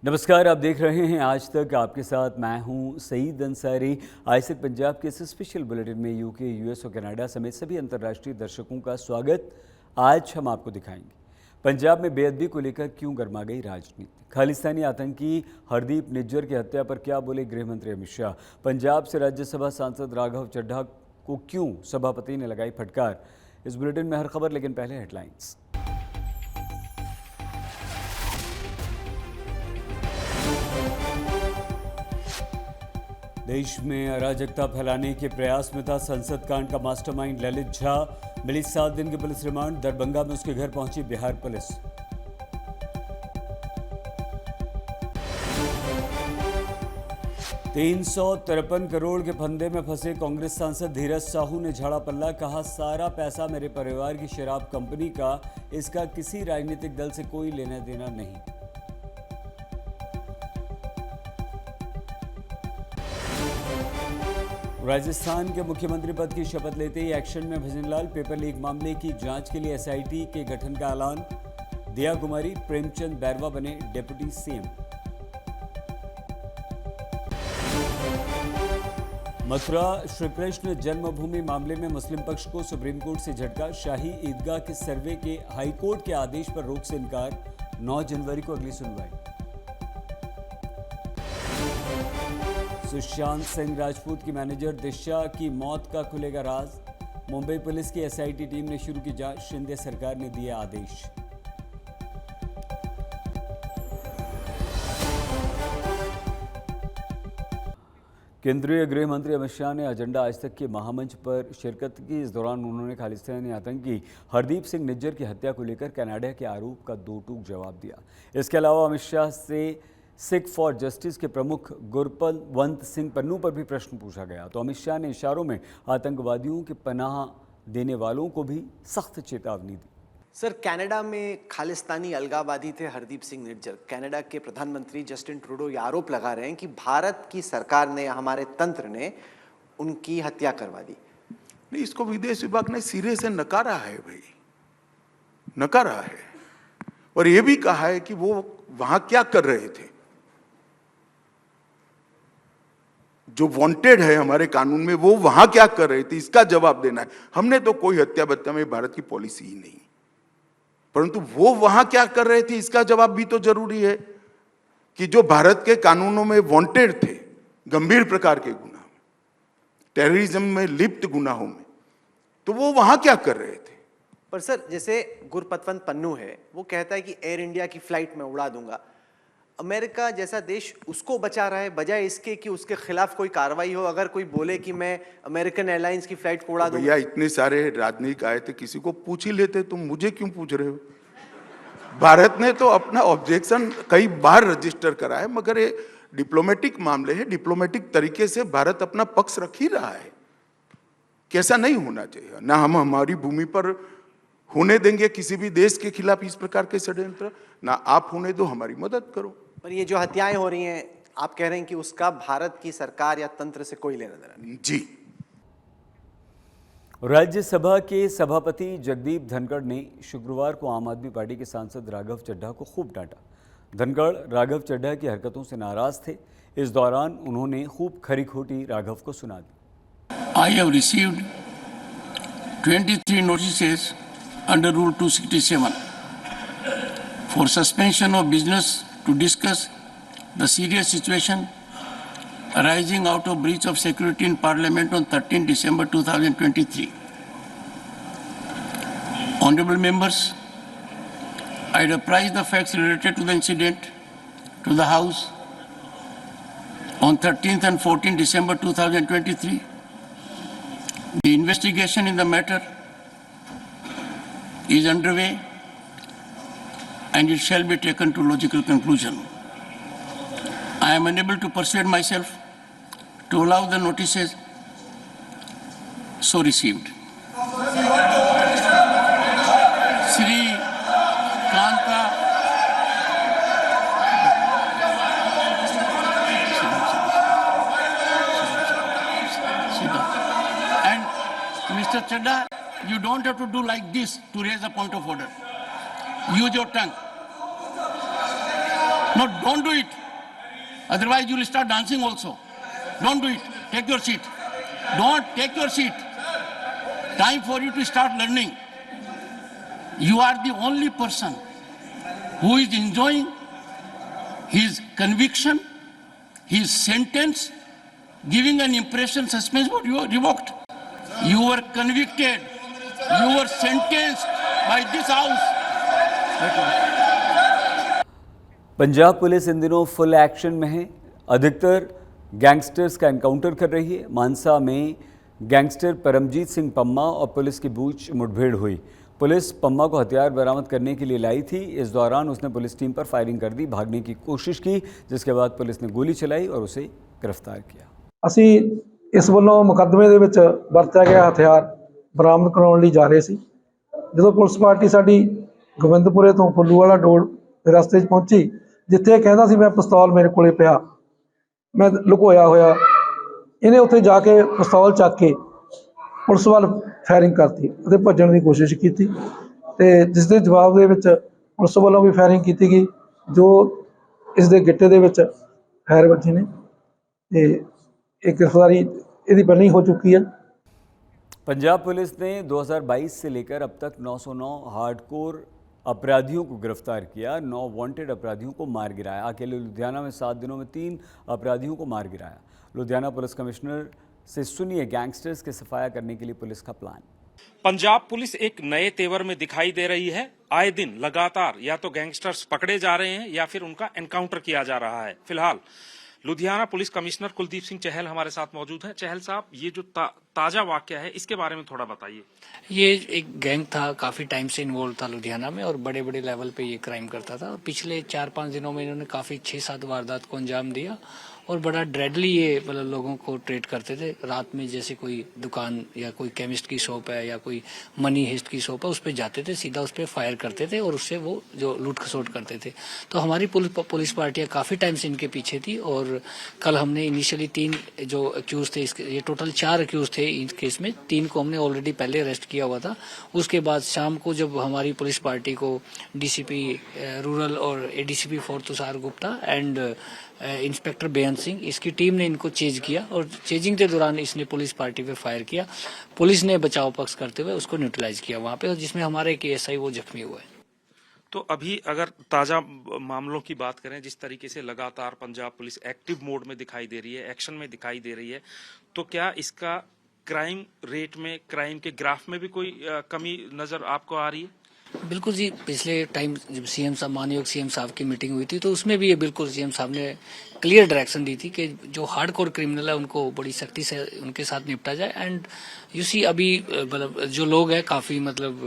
नमस्कार, आप देख रहे हैं आज तक। आपके साथ मैं हूं सईद अंसारी। आज तक पंजाब के इस स्पेशल बुलेटिन में यूके, यूएस और कनाडा समेत सभी अंतर्राष्ट्रीय दर्शकों का स्वागत। आज हम आपको दिखाएंगे पंजाब में बेअदबी को लेकर क्यों गर्मा गई राजनीति, खालिस्तानी आतंकी हरदीप निज्जर की हत्या पर क्या बोले गृह मंत्री अमित शाह, पंजाब से राज्यसभा सांसद राघव चड्ढा को क्यों सभापति ने लगाई फटकार। इस बुलेटिन में हर खबर, लेकिन पहले हेडलाइंस। देश में अराजकता फैलाने के प्रयास में था संसद कांड का मास्टरमाइंड ललित झा। मिली 7 दिन की पुलिस रिमांड। दरभंगा में उसके घर पहुंची बिहार पुलिस। ₹353 करोड़ के फंदे में फंसे कांग्रेस सांसद धीरज साहू ने झाड़ा पल्ला। कहा, सारा पैसा मेरे परिवार की शराब कंपनी का, इसका किसी राजनीतिक दल से कोई लेना देना नहीं। राजस्थान के मुख्यमंत्री पद की शपथ लेते ही एक्शन में भजनलाल। पेपर लीक मामले की जांच के लिए एसआईटी के गठन का ऐलान। दिया कुमारी प्रेमचंद बैरवा बने डिप्टी सीएम। मथुरा श्री कृष्ण जन्मभूमि मामले में मुस्लिम पक्ष को सुप्रीम कोर्ट से झटका। शाही ईदगाह के सर्वे के हाईकोर्ट के आदेश पर रोक से इनकार। 9 जनवरी को अगली सुनवाई। सुशांत सिंह राजपूत की मैनेजर दिशा की मौत का खुलेगा राज। मुंबई पुलिस की एसआईटी टीम ने शुरू की जांच। शिंदे सरकार ने दिए आदेश। केंद्रीय गृह मंत्री अमित शाह ने एजेंडा आज तक के महामंच पर शिरकत की। इस दौरान उन्होंने खालिस्तानी आतंकी हरदीप सिंह निज्जर की हत्या को लेकर कनाडा के आरोप का दो टूक जवाब दिया। इसके अलावा अमित शाह से सिख फॉर जस्टिस के प्रमुख गुरपतवंत सिंह पन्नू पर भी प्रश्न पूछा गया, तो अमित शाह ने इशारों में आतंकवादियों की पनाह देने वालों को भी सख्त चेतावनी दी। सर, कनाडा में खालिस्तानी अलगाववादी थे हरदीप सिंह निज्जर। कनाडा के प्रधानमंत्री जस्टिन ट्रूडो ये आरोप लगा रहे हैं कि भारत की सरकार ने, हमारे तंत्र ने उनकी हत्या करवा दी। नहीं, इसको विदेश विभाग ने सिरे से नकारा है भाई, नकारा है। और ये भी कहा है कि वो वहां क्या कर रहे थे, जो वांटेड है हमारे कानून में, वो वहां क्या कर रहे थे, इसका जवाब देना है। हमने तो कोई हत्या बत्या में भारत की पॉलिसी ही नहीं, परंतु वो वहां क्या कर रहे थे इसका जवाब भी तो जरूरी है कि जो भारत के कानूनों में वांटेड थे, गंभीर प्रकार के गुनाह, टेररिज्म में लिप्त गुनाहों में, तो वो वहां क्या कर रहे थे। पर सर, जैसे गुरपतवंत पन्नू है, वो कहता है कि एयर इंडिया की फ्लाइट में उड़ा दूंगा। अमेरिका जैसा देश उसको बचा रहा है, बजाय इसके कि उसके खिलाफ कोई कार्रवाई हो। अगर कोई बोले कि मैं अमेरिकन एयरलाइंस की फ्लाइट को उड़ा दूंगा। भैया, इतने सारे राजनीतिक आए थे, किसी को पूछ ही लेते, तुम मुझे क्यों पूछ रहे हो। भारत ने तो अपना ऑब्जेक्शन कई बार रजिस्टर करा है, मगर ये डिप्लोमेटिक मामले हैं, डिप्लोमेटिक तरीके से भारत अपना पक्ष रख ही रहा है। कैसा नहीं होना चाहिए ना। हम हमारी भूमि पर होने देंगे किसी भी देश के खिलाफ इस प्रकार के षड्यंत्र, ना आप होने दो, हमारी मदद करो। पर ये जो हत्याएं हो रही हैं, आप कह रहे हैं कि उसका भारत की सरकार या तंत्र से कोई लेना देना नहीं। जी। राज्यसभा के सभापति जगदीप धनखड़ ने शुक्रवार को आम आदमी पार्टी के सांसद राघव चड्ढा को खूब डांटा। धनखड़ राघव चड्ढा की हरकतों से नाराज थे। इस दौरान उन्होंने खूब खरी खोटी राघव को सुना दी। I have received 23 notices under Rule 267 for suspension of business to discuss the serious situation arising out of breach of security in Parliament on 13 December 2023. Honorable members, I apprise the facts related to the incident to the House on 13th and 14th December 2023. The investigation in the matter is underway and it shall be taken to logical conclusion. I am unable to persuade myself to allow the notices so received. Sri Kanta and Mr. Chadha, you don't have to do like this to raise a point of order. Use your tongue. No, don't do it. Otherwise, you will start dancing also. Don't do it. Take your seat. Don't take your seat. Time for you to start learning. You are the only person who is enjoying his conviction, his sentence, giving an impression, suspense, but you are revoked. You were convicted. You were sentenced by this house. Punjab police इन दिनों full action में है। अधिकतर gangsters का encounter कर रही है। मानसा में गैंगस्टर परमजीत सिंह पम्मा और पुलिस के बीच मुठभेड़ हुई। पुलिस पम्मा को हथियार बरामद करने के लिए लाई थी। इस दौरान उसने पुलिस टीम पर फायरिंग कर दी, भागने की कोशिश की, जिसके बाद पुलिस ने गोली चलाई और उसे गिरफ्तार किया। ਅਸੀਂ ਇਸ ਵੱਲੋਂ ਮੁਕੱਦਮੇ ਦੇ ਵਿੱਚ ਵਰਤਿਆ ਗਿਆ ਹਥਿਆਰ ਬਰਾਮਦ ਕਰਾਉਣ ਲਈ ਜਾ ਰਹੇ ਸੀ। ਜਦੋਂ ਪੁਲਿਸ ਪਾਰਟੀ ਸਾਡੀ ਗੋਬਿੰਦਪੁਰੇ ਤੋਂ ਫੁੱਲੂਵਾਲਾ ਰੋਡ ਦੇ ਰਸਤੇ 'ਚ ਪਹੁੰਚੀ, ਜਿੱਥੇ ਇਹ ਕਹਿੰਦਾ ਸੀ ਮੈਂ ਪਿਸਤੌਲ ਮੇਰੇ ਕੋਲੇ ਪਿਆ, ਮੈਂ ਲੁਕੋਇਆ ਹੋਇਆ, ਇਹਨੇ ਉੱਥੇ ਜਾ ਕੇ ਪਿਸਤੌਲ ਚੱਕ ਕੇ ਪੁਲਿਸ ਵੱਲ ਫਾਇਰਿੰਗ ਕਰਤੀ ਅਤੇ ਭੱਜਣ ਦੀ ਕੋਸ਼ਿਸ਼ ਕੀਤੀ ਅਤੇ ਜਿਸ ਦੇ ਜਵਾਬ ਦੇ ਵਿੱਚ ਪੁਲਿਸ ਵੱਲੋਂ ਵੀ ਫਾਇਰਿੰਗ ਕੀਤੀ ਗਈ, ਜੋ ਇਸ ਦੇ ਗਿੱਟੇ ਦੇ ਵਿੱਚ ਫਾਇਰ ਵੱਜੇ ਨੇ ਅਤੇ एक गिरफ्तारी यदि बनी हो चुकी है। पंजाब पुलिस ने 2022 से लेकर अब तक 909 हार्डकोर अपराधियों को गिरफ्तार किया, 9 वांटेड अपराधियों को मार गिराया। अकेले लुधियाना में 7 दिनों में 3 अपराधियों को मार गिराया। लुधियाना पुलिस कमिश्नर से सुनिए गैंगस्टर्स के सफाया करने के लिए पुलिस का प्लान। पंजाब पुलिस एक नए तेवर में दिखाई दे रही है। आए दिन लगातार या तो गैंगस्टर्स पकड़े जा रहे हैं या फिर उनका एनकाउंटर किया जा रहा है। फिलहाल लुधियाना पुलिस कमिश्नर कुलदीप सिंह चहल हमारे साथ मौजूद हैं। चहल साहब, ये जो ताजा वाकया है इसके बारे में थोड़ा बताइए। ये एक गैंग था, काफी टाइम से इन्वॉल्व था लुधियाना में और बड़े बड़े लेवल पे ये क्राइम करता था। और पिछले 4-5 दिनों में इन्होंने काफी 6-7 वारदात को अंजाम दिया और बड़ा ड्रेडली ये मतलब लोगों को ट्रीट करते थे। रात में जैसे कोई दुकान या कोई केमिस्ट की शॉप है या कोई मनी हेस्ट की शॉप है, उस पर जाते थे, सीधा उस पर फायर करते थे और उससे वो जो लूट खसोट करते थे। तो हमारी पुलिस पार्टियां काफी टाइम से इनके पीछे थी और कल हमने इनिशियली 3 जो अक्यूज थे, ये टोटल 4 अक्यूज थे इस केस में। 3 को हमने ऑलरेडी पहले अरेस्ट किया हुआ था। उसके बाद शाम को जब हमारी पुलिस पार्टी को डीसीपी रूरल और ADCP 4 Tushar Gupta and inspector Beant Singh, इसकी टीम ने इनको चेज किया और चेजिंग के दौरान इसने पुलिस पार्टी पे फायर किया। पुलिस ने बचाव पक्ष करते हुए उसको न्यूट्रलाइज किया वहां पे, और जिसमें हमारे एक एएसआई वो जख्मी हुआ है। तो अभी अगर ताजा मामलों की बात करें, जिस तरीके से लगातार पंजाब पुलिस एक्टिव मोड में दिखाई दे रही है, एक्शन में दिखाई दे रही है, तो क्या इसका क्राइम रेट में, क्राइम के ग्राफ में भी कोई कमी नजर आपको आ रही है? बिल्कुल जी, पिछले टाइम जब सीएम साहब, माननीय सीएम साहब की मीटिंग हुई थी तो उसमें भी ये बिल्कुल सीएम साहब ने क्लियर डायरेक्शन दी थी कि जो हार्डकोर क्रिमिनल है उनको बड़ी सख्ती से उनके साथ निपटा जाए। एंड यू सी अभी मतलब जो लोग हैं काफी मतलब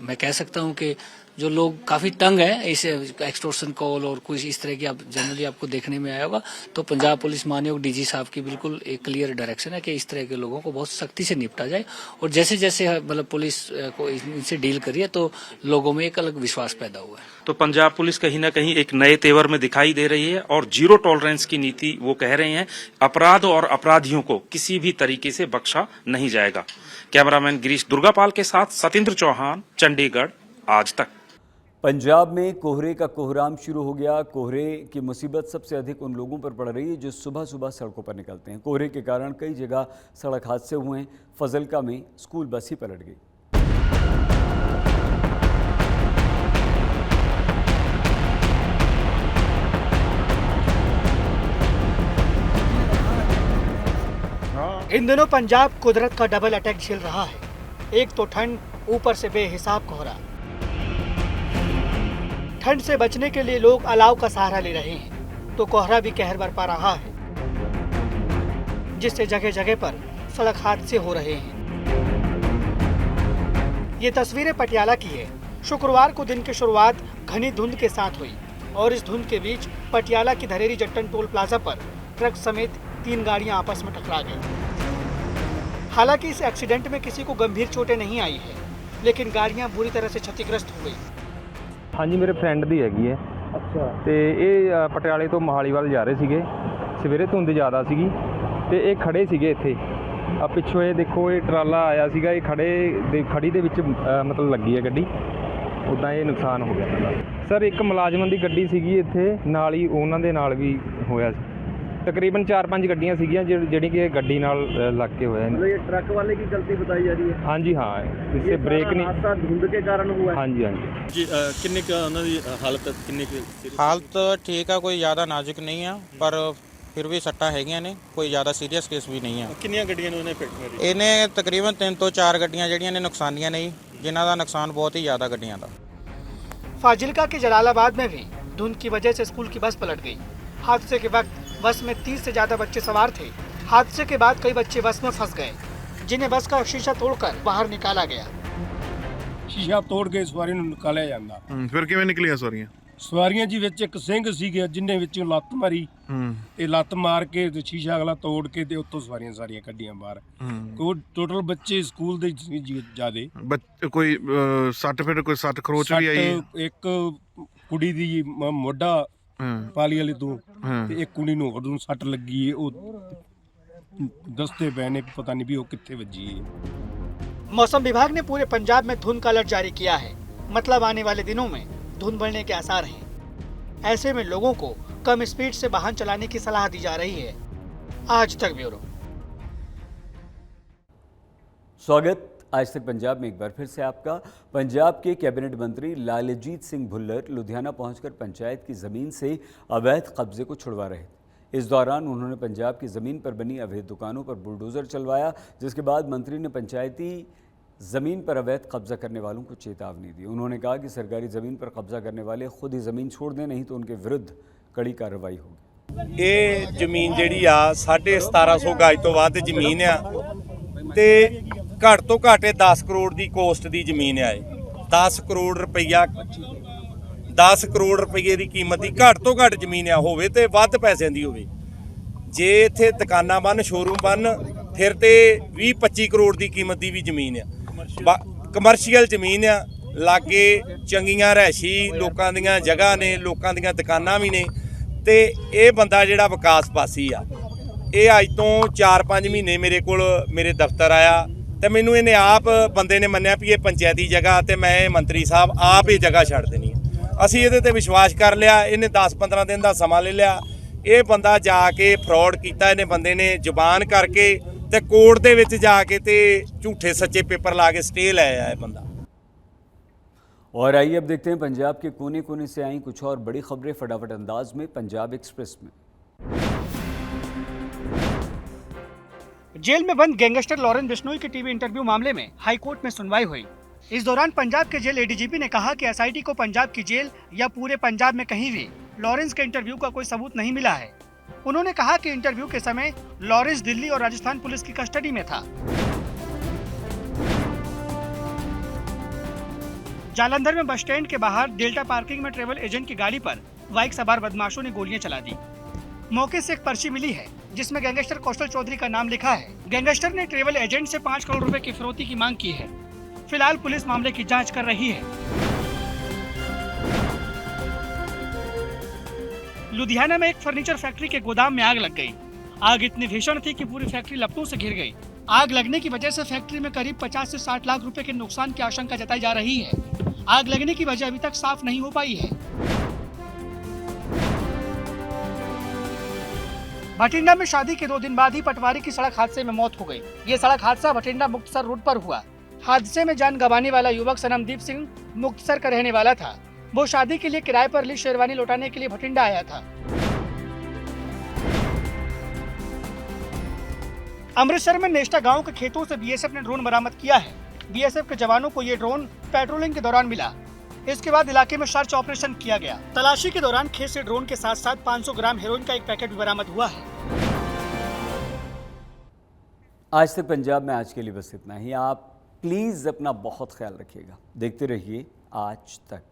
मैं कह सकता हूं कि जो लोग काफी तंग है इस एक्सटॉर्शन कॉल और कुछ इस तरह की आप जनरली आपको देखने में आया होगा। तो पंजाब पुलिस माननीय डीजी साहब की बिल्कुल एक क्लियर डायरेक्शन है कि इस तरह के लोगों को बहुत सख्ती से निपटा जाए और जैसे जैसे मतलब पुलिस को इनसे डील करिए तो लोगों में एक अलग विश्वास पैदा हुआ है। तो पंजाब पुलिस कहीं ना कहीं एक नए तेवर में दिखाई दे रही है और जीरो टॉलरेंस की नीति वो कह रहे हैं। अपराध और अपराधियों को किसी भी तरीके से बख्शा नहीं जाएगा। कैमरामैन गिरीश दुर्गापाल के साथ सतेंद्र चौहान, चंडीगढ़, आज तक। पंजाब में कोहरे का कोहराम शुरू हो गया। कोहरे की मुसीबत सबसे अधिक उन लोगों पर पड़ रही है जो सुबह सुबह सड़कों पर निकलते हैं। कोहरे के कारण कई जगह सड़क हादसे हुए हैं। फजलका में स्कूल बस ही पलट गई। इन दिनों पंजाब कुदरत का डबल अटैक झेल रहा है। एक तो ठंड, ऊपर से बेहिसाब कोहरा। ठंड से बचने के लिए लोग अलाव का सहारा ले रहे हैं तो कोहरा भी कहर बरपा रहा है, जिससे जगह जगह पर सड़क हादसे हो रहे हैं। ये तस्वीरें पटियाला की है। शुक्रवार को दिन की शुरुआत घनी धुंध के साथ हुई और इस धुंध के बीच पटियाला की धरेरी जट्टन टोल प्लाजा पर ट्रक समेत 3 गाड़ियां आपस में टकरा गईं। हालांकि इस एक्सीडेंट में किसी को गंभीर चोटें नहीं आई है, लेकिन गाड़ियां बुरी तरह से क्षतिग्रस्त हो गई। हाँ जी, मेरे फ्रेंड ਦੀ ਹੈਗੀ ਹੈ। ਅੱਛਾ। ਤੇ ਇਹ ਪਟਿਆਲੇ ਤੋਂ ਮੋਹਾਲੀ ਵੱਲ ਜਾ ਰਹੇ ਸੀਗੇ। ਸਵੇਰੇ ਧੁੰਦ ਜ਼ਿਆਦਾ ਸੀਗੀ ਤੇ ਇਹ ਖੜੇ ਸੀਗੇ ਇੱਥੇ। ਆ ਪਿੱਛੋਂ ਇਹ ਦੇਖੋ ਇਹ ਟਰਾਲਾ ਆਇਆ ਸੀਗਾ, ਇਹ ਖੜੀ ਦੇ ਵਿੱਚ ਮਤਲਬ ਲੱਗੀ ਹੈ ਗੱਡੀ ਉੱਦਾਂ ਇਹ ਨੁਕਸਾਨ ਹੋ ਗਿਆ ਇਹਨਾਂ ਦਾ। ਸਰ ਇੱਕ ਮੁਲਾਜ਼ਮਾਂ ਦੀ ਗੱਡੀ ਸੀਗੀ ਇੱਥੇ ਨਾਲ ਹੀ, ਉਹਨਾਂ ਦੇ ਨਾਲ ਵੀ ਹੋਇਆ ਸੀ। तकरीबन 4-5 ਗੱਡੀਆਂ ਸੀਗੀਆਂ ਜਿਹੜੀ ਕਿ ਗੱਡੀ ਨਾਲ ਲੱਗ के होया। मतलब ये ट्रक वाले की गलती बताई जा रही है? हाँ जी, हाँ, इससे ब्रेक नहीं। हादसा धुंध के कारण हुआ है? हाँ जी, हाँ जी। ਕਿੰਨੇ ਕੁ ਉਹਨਾਂ ਦੀ ਹਾਲਤ ਕਿੰਨੇ ਕੁ ਹਾਲਤ ਠੀਕ ਆ, ਕੋਈ ਜ਼ਿਆਦਾ ਨਾਜ਼ੁਕ ਨਹੀਂ ਆ, ਪਰ ਫਿਰ ਵੀ ਸੱਟਾਂ ਹੈਗੀਆਂ ਨੇ, ਕੋਈ ਜ਼ਿਆਦਾ ਸੀਰੀਅਸ ਕੇਸ ਵੀ ਨਹੀਂ ਆ। ਕਿੰਨੀਆਂ ਗੱਡੀਆਂ ਨੂੰ ਇਹਨੇ ਫਿੱਟ ਮਾਰੀ? ਇਹਨੇ ਤਕਰੀਬਨ 3 ਤੋਂ 4 ਗੱਡੀਆਂ ਜਿਹੜੀਆਂ ਨੇ ਨੁਕਸਾਨੀਆਂ ਨਹੀਂ, ਜਿਨ੍ਹਾਂ ਦਾ ਨੁਕਸਾਨ ਬਹੁਤ ਹੀ ਜ਼ਿਆਦਾ ਗੱਡੀਆਂ ਦਾ। फाजिल्का के जलालाबाद में भी धुंध की वजह से स्कूल की बस पलट गई। हादसे के वक्त बस में 30 से ज्यादा बच्चे सवार थे। हादसे के बाद कई बच्चे बस में फंस गए, जिन्हें बस का शीशा तोड़कर बाहर निकाला गया। शीशा तोड़ के सवारी ਨੂੰ ਨਿਕਾਲਿਆ ਜਾਂਦਾ। ਫਿਰ ਕਿਵੇਂ ਨਿਕਲੀਆਂ ਸਵਾਰੀਆਂ? ਸਵਾਰੀਆਂ ਜੀ ਵਿੱਚ ਇੱਕ ਸਿੰਘ ਸੀਗੇ ਜਿੰਨੇ ਵਿੱਚੋਂ ਲੱਤ ਮਾਰੀ ਤੇ ਲੱਤ ਮਾਰ ਕੇ ਤੇ ਸ਼ੀਸ਼ਾ ਅਗਲਾ ਤੋੜ ਕੇ ਤੇ ਉੱਥੋਂ ਸਵਾਰੀਆਂ ਸਾਰੀਆਂ ਕੱਢੀਆਂ ਬਾਹਰ। ਕੋਈ ਟੋਟਲ ਬੱਚੇ ਸਕੂਲ ਦੇ ਜਿਆਦੇ ਕੋਈ ਸੱਟ, ਫਿਰ ਕੋਈ ਸੱਟ ਖਰੋਚ ਵੀ ਆਈ? ਇੱਕ ਕੁੜੀ ਦੀ ਮੋਢਾ ਪਾਲੀ ਵਾਲੇ ਤੋਂ ਤੇ ਇੱਕ ਕੁੜੀ ਨੂੰ ਹੋਰ ਨੂੰ ਸੱਟ ਲੱਗੀ ਹੈ। ਉਹ ਦੱਸਦੇ ਪਏ ਨੇ, ਪਤਾ ਨਹੀਂ ਵੀ ਉਹ ਕਿੱਥੇ ਵੱਜੀ ਹੈ। मौसम विभाग ने पूरे पंजाब में धुंध का अलर्ट जारी किया है। मतलब आने वाले दिनों में धुंध बढ़ने के आसार हैं। ऐसे में लोगों को कम स्पीड से वाहन चलाने की सलाह दी जा रही है। आज तक ब्यूरो। स्वागत आज तक पंजाब में एक बार फिर से आपका। पंजाब के कैबिनेट मंत्री लालजीत सिंह भुल्लर लुधियाना पहुंचकर पंचायत की ज़मीन से अवैध कब्जे को छुड़वा रहे थे। इस दौरान उन्होंने पंजाब की ज़मीन पर बनी अवैध दुकानों पर बुलडोज़र चलवाया, जिसके बाद मंत्री ने पंचायती ज़मीन पर अवैध कब्जा करने वालों को चेतावनी दी। उन्होंने कहा कि सरकारी ज़मीन पर कब्जा करने वाले खुद ही ज़मीन छोड़ दें, नहीं तो उनके विरुद्ध कड़ी कार्रवाई होगी। ਇਹ ਜ਼ਮੀਨ ਜਿਹੜੀ ਆ 1750 ਗਜ ਤੋਂ ਵੱਧ ਜ਼ਮੀਨ ਆ ਤੇ ਘੱਟ ਤੋਂ ਘੱਟ 10 ਕਰੋੜ ਦੀ ਕੋਸਟ ਦੀ ਜ਼ਮੀਨ ਆ। ਇਹ 10 ਕਰੋੜ ਰੁਪਈਆ 10 ਕਰੋੜ ਰੁਪਏ ਦੀ ਕੀਮਤ ਦੀ ਘੱਟ ਤੋਂ ਘੱਟ ਜ਼ਮੀਨ ਆ ਹੋਵੇ ਤੇ ਵੱਧ ਪੈਸਿਆਂ ਦੀ ਹੋਵੇ। ਜੇ ਇੱਥੇ ਦੁਕਾਨਾਂ ਬਣ, ਸ਼ੋਰੂਮ ਬਣ, ਫਿਰ ਤੇ 20-25 ਕਰੋੜ ਦੀ ਕੀਮਤ ਦੀ ਵੀ ਜ਼ਮੀਨ ਆ। ਕਮਰਸ਼ੀਅਲ ਜ਼ਮੀਨ ਆ, ਲਾਗੇ ਚੰਗੀਆਂ ਰਹਿਸ਼ੀ ਲੋਕਾਂ ਦੀਆਂ ਜਗ੍ਹਾ ਨੇ, ਲੋਕਾਂ ਦੀਆਂ ਦੁਕਾਨਾਂ ਵੀ ਨੇ ਤੇ ਇਹ ਬੰਦਾ ਜਿਹੜਾ ਵਿਕਾਸ ਪਾਸੀ ਆ, ਇਹ ਅੱਜ ਤੋਂ 4-5 ਮਹੀਨੇ ਮੇਰੇ ਕੋਲ ਮੇਰੇ ਦਫ਼ਤਰ ਆਇਆ ਤੇ ਮੈਨੂੰ ਇਹਨੇ ਆਪ ਬੰਦੇ ਨੇ ਮੰਨਿਆ ਵੀ ਇਹ ਪੰਚਾਇਤੀ ਜਗ੍ਹਾ ਤੇ ਮੈਂ ਮੰਤਰੀ ਸਾਹਿਬ ਆਪ ਇਹ ਜਗ੍ਹਾ ਛੱਡ ਦੇਣੀ। ਅਸੀਂ ਇਹਦੇ ਤੇ ਵਿਸ਼ਵਾਸ ਕਰ ਲਿਆ। ਇਹਨੇ 10-15 ਦਿਨ ਦਾ ਸਮਾਂ ਲੈ ਲਿਆ। ਇਹ ਬੰਦਾ ਜਾ ਕੇ ਫਰਾਡ ਕੀਤਾ। ਇਹਨੇ ਬੰਦੇ ਨੇ ਜ਼ੁਬਾਨ ਕਰਕੇ ਤੇ ਕੋਰਟ ਦੇ ਵਿੱਚ ਜਾ ਕੇ ਤੇ ਝੂਠੇ ਸੱਚੇ पेपर ला के स्टे ले आया है बंदा। और आइए अब देखते हैं पंजाब के कोने कोने से आई कुछ और बड़ी खबरें फटाफट अंदाज में पंजाब एक्सप्रेस में। जेल में बंद गैंगस्टर लॉरेंस बिश्नोई के टीवी इंटरव्यू मामले में हाईकोर्ट में सुनवाई हुई। इस दौरान पंजाब के जेल एडीजीपी ने कहा कि एसआईटी को पंजाब की जेल या पूरे पंजाब में कहीं भी लॉरेंस के इंटरव्यू का कोई सबूत नहीं मिला है। उन्होंने कहा कि इंटरव्यू के समय लॉरेंस दिल्ली और राजस्थान पुलिस की कस्टडी में था। जालंधर में बस स्टैंड के बाहर डेल्टा पार्किंग में ट्रेवल एजेंट की गाड़ी पर बाइक सवार बदमाशों ने गोलियां चला दी। मौके से एक पर्ची मिली है जिसमें गैंगस्टर कौशल चौधरी का नाम लिखा है। गैंगस्टर ने ट्रेवल एजेंट से 5 करोड़ रुपए की फिरौती की मांग की है। फिलहाल पुलिस मामले की जांच कर रही है। लुधियाना में एक फर्नीचर फैक्ट्री के गोदाम में आग लग गई। आग इतनी भीषण थी कि पूरी फैक्ट्री लपटों से घिर गई। आग लगने की वजह से फैक्ट्री में करीब 50 से 60 लाख रुपए के नुकसान की आशंका जताई जा रही है। आग लगने की वजह अभी तक साफ नहीं हो पाई है। भटिंडा में शादी के 2 दिन बाद ही पटवारी की सड़क हादसे में मौत हो गई। ये सड़क हादसा भटिंडा मुक्तसर रोड पर हुआ। हादसे में जान गंवाने वाला युवक सनमदीप सिंह मुक्तसर का रहने वाला था। वो शादी के लिए किराए पर ली शेरवानी लौटाने के लिए भटिंडा आया था। अमृतसर में नेस्टा गांव के खेतों से बीएसएफ ने ड्रोन बरामद किया है। बीएसएफ के जवानों को ये ड्रोन पेट्रोलिंग के दौरान मिला। इसके बाद इलाके में सर्च ऑपरेशन किया गया। तलाशी के दौरान खेत से ड्रोन के साथ साथ 500 ग्राम हेरोइन का एक पैकेट भी बरामद हुआ है। आज तक पंजाब में आज के लिए बस इतना ही। आप प्लीज़ अपना बहुत ख्याल रखिएगा। देखते रहिए आज तक।